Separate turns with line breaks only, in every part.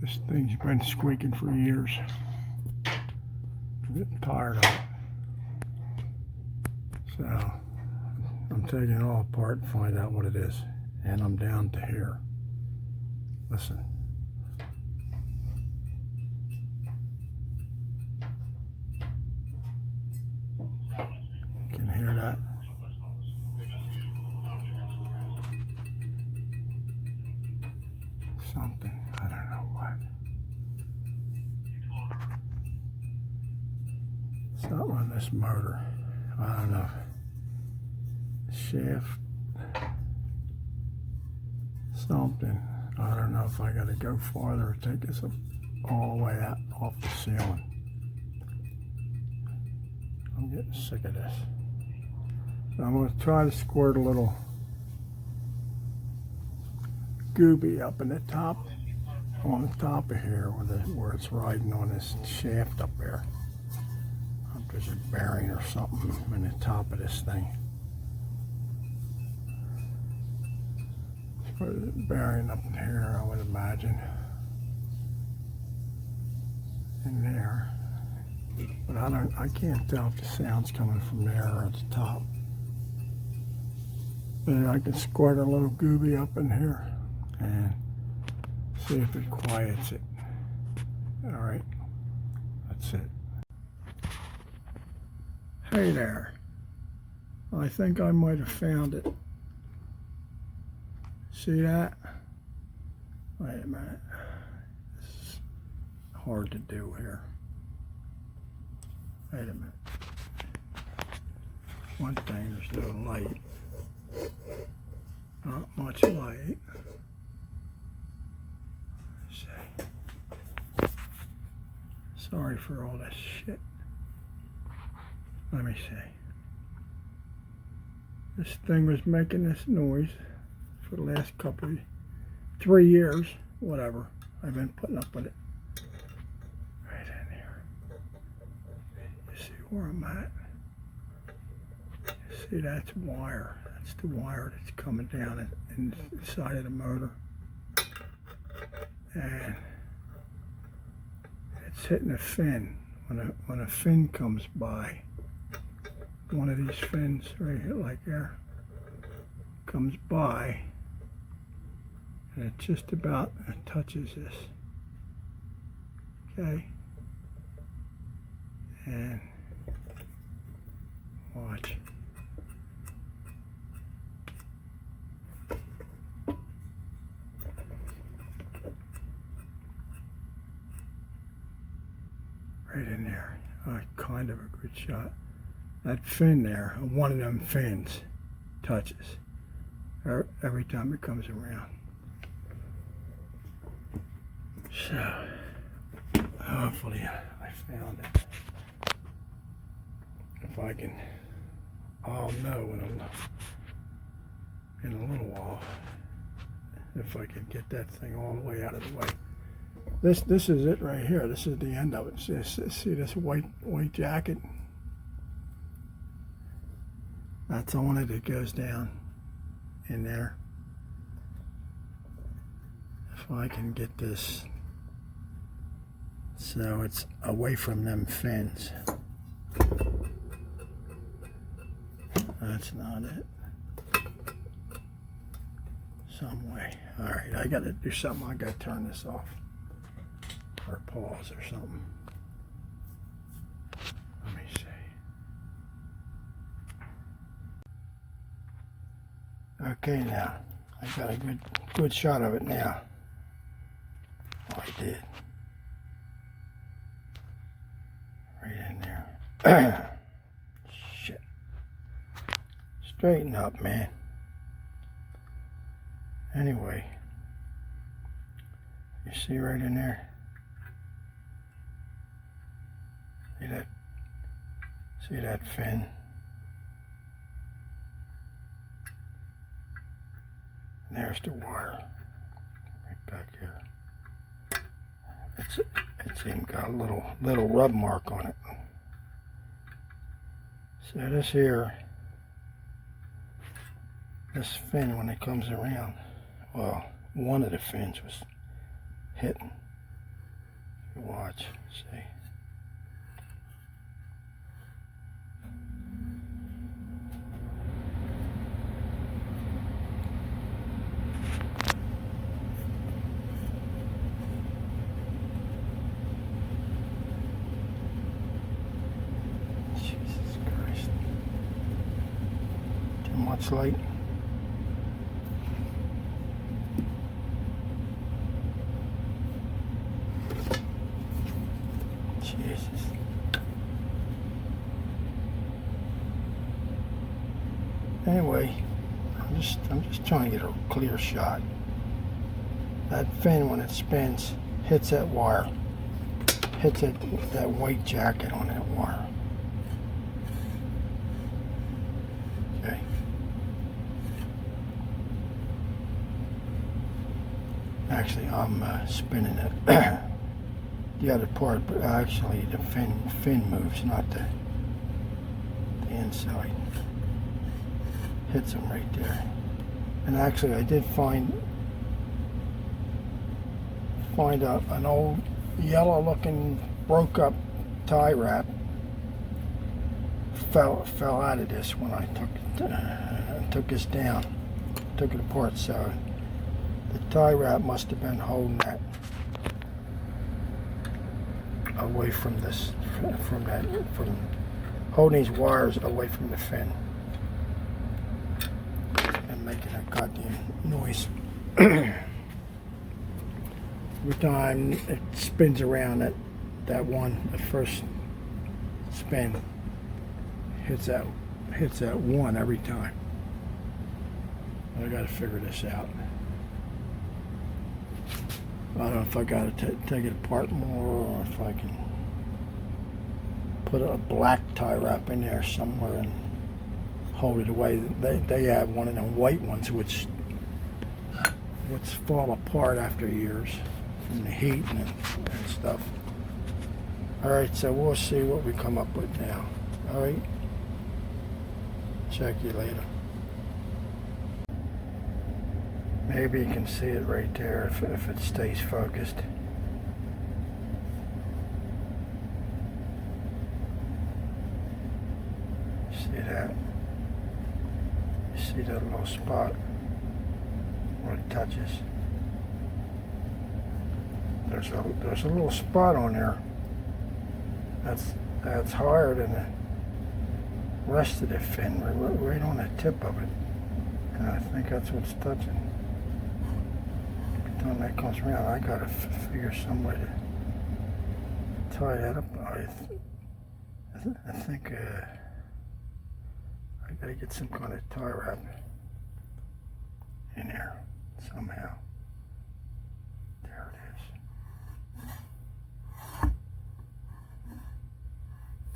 This thing's been squeaking for years. I'm getting tired of it. So I'm taking it all apart to find out what it is. And I'm down to here. Listen. Can you hear that? Something. I don't know what. Something on this motor. I don't know. Shaft. Something. I don't know if I got to go farther or take this all the way out off the ceiling. I'm getting sick of this. So I'm going to try to squirt a little gooby up in the top, on the top of here where it's riding on this shaft up there. There's a bearing or something in the top of this thing. Put a bearing up in here, I would imagine. In there. But I can't tell if the sound's coming from there or at the top. Then I can squirt a little gooby up in here and see if it quiets it. Alright, that's it. Hey there. I think I might have found it. See that? Wait a minute. This is hard to do here. Wait a minute. One thing, there's no light. Not much light. Let's see. Sorry for all this shit. Let me see. This thing was making this noise for the last 3 years, whatever. I've been putting up with it. Right in here. You see where I'm at? You see, that's wire. That's the wire that's coming down inside of the motor. And it's hitting a fin. When a fin comes by, one of these fins right here, like there, comes by, and it just about touches this. Okay? And watch. Right in there. Kind of a good shot. That fin there, one of them fins, touches every time it comes around. So, hopefully I found it. If I can, I'll know in a little while if I can get that thing all the way out of the way. This is it right here. This is the end of it. See this white jacket? That's on it. It goes down in there. If I can get this so it's away from them fins. That's not it. Some way. Alright, I gotta do something. I gotta turn this off. Or pause or something. Let me see. Okay, now I got a good shot of it now. Oh, I did. Right in there. Shit. Straighten up, man. Anyway, you see right in there? See that fin? And there's the wire, right back here. It's even got a little rub mark on it. So this here, this fin when it comes around, well, one of the fins was hitting. Watch, see. Jesus Christ. Too much light. Jesus. Anyway, I'm just trying to get a clear shot. That fin, when it spins, hits that wire, hits that white jacket on that wire. Okay. Actually, I'm spinning it. The other part, but actually the fin moves, not the inside. Hits them right there. And actually, I did find an old yellow-looking, broke-up tie wrap. Fell out of this when I took this down, took it apart. So the tie wrap must have been holding that away from this, from holding these wires away from the fin and making a goddamn noise. Every time it spins around, the first spin hits that one every time. I got to figure this out. I don't know if I got to take it apart more, or if I can put a black tie wrap in there somewhere and hold it away. They have one of them white ones which fall apart after years from the heat and stuff. Alright, so we'll see what we come up with now. Alright, check you later. Maybe you can see it right there if it stays focused. See that? You see that little spot where it touches? There's a little spot on there that's higher than the rest of the fin, right on the tip of it. And I think that's what's touching. When that comes around, I gotta figure some way to tie that up. I think I gotta get some kind of tie wrap in there somehow. There it is.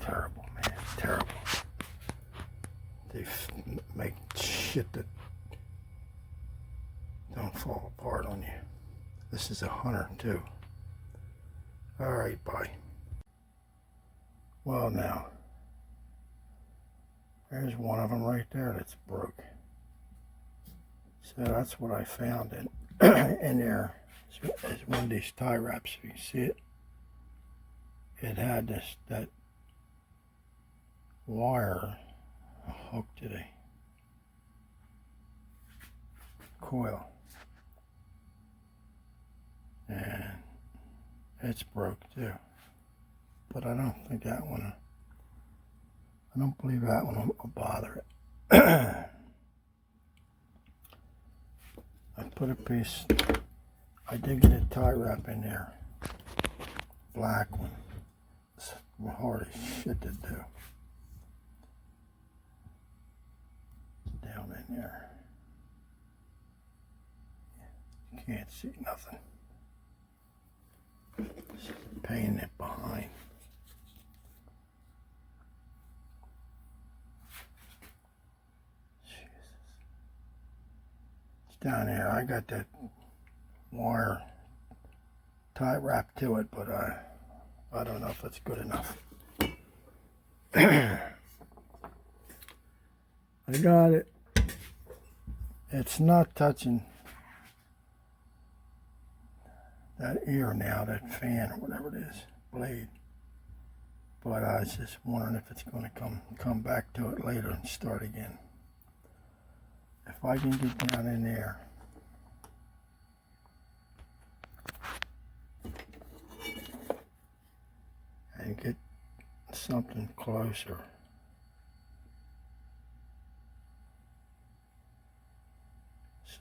Terrible, man. Terrible. They make shit that don't fall apart on you. This is a Hunter too. Alright, bye. Well now, there's one of them right there that's broke. So that's what I found in there. It's one of these tie wraps. You see it? It had that wire hooked to the coil. And it's broke too. But I don't think that one, I don't believe that one will bother it. I put a piece, I did get a tie wrap in there. Black one. It's hard as shit to do. Down in there. You can't see nothing. Painting it behind. Jesus. It's down here. I got that wire tie wrapped to it, but I don't know if it's good enough. I got it. It's not touching that ear now, that fan or whatever it is, blade. But I was just wondering if it's going to come back to it later and start again. If I can get down in there, and get something closer,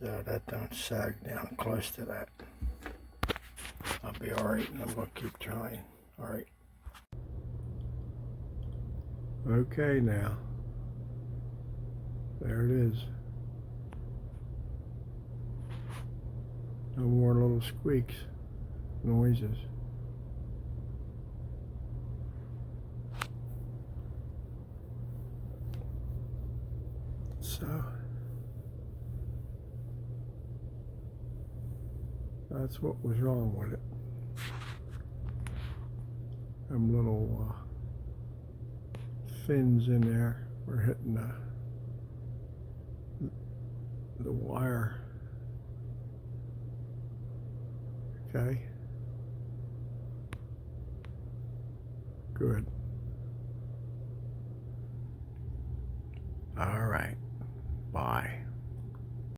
so that don't sag down close to that, I'll be alright, and I'm going to keep trying. Alright. Okay, now. There it is. No more little squeaks, noises. So that's what was wrong with it. Them little fins in there were hitting the wire. Okay. Good.